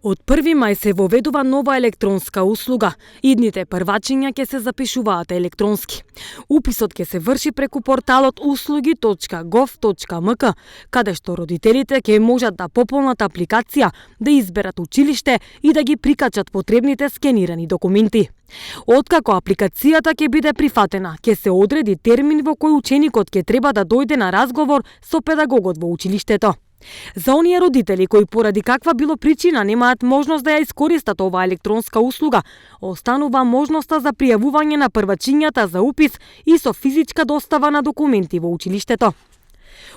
Од 1 мај се воведува нова електронска услуга. Идните првачиња ќе се запишуваат електронски. Уписот ќе се врши преку порталот услуги.gov.mk, каде што родителите ќе можат да пополнат апликација, да изберат училиште и да ги прикачат потребните скенирани документи. Откако апликацијата ќе биде прифатена, ќе се одреди термин во кој ученикот ќе треба да дојде на разговор со педагогот во училиштето. За оние родители кои поради каква било причина немаат можност да ја искористат оваа електронска услуга, останува можноста за пријавување на првачињата за упис и со физичка достава на документи во училиштето.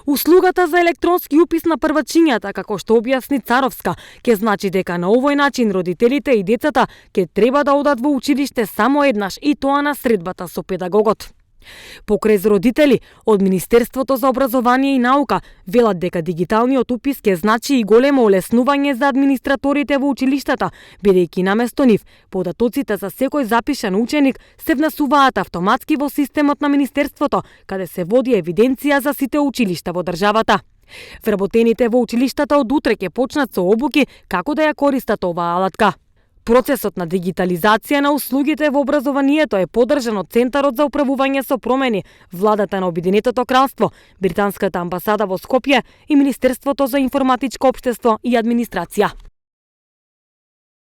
Услугата за електронски упис на првачињата, како што објасни Царовска, ќе значи дека на овој начин родителите и децата ќе треба да одат во училиште само еднаш и тоа на средбата со педагогот. Покрај родители, од Министерството за образование и наука велат дека дигиталниот упис ќе значи и големо олеснување за администраторите во училиштата, бидејќи наместо нив, податоците за секој запишан ученик се внесуваат автоматски во системот на Министерството, каде се води евиденција за сите училишта во државата. Вработените во училиштата од утре ќе почнат со обуки како да ја користат оваа алатка. Процесот на дигитализација на услугите во образованието е поддржан од Центарот за управување со промени, владата на Обединетото кралство, британската амбасада во Скопје и Министерството за информатичко општество и администрација.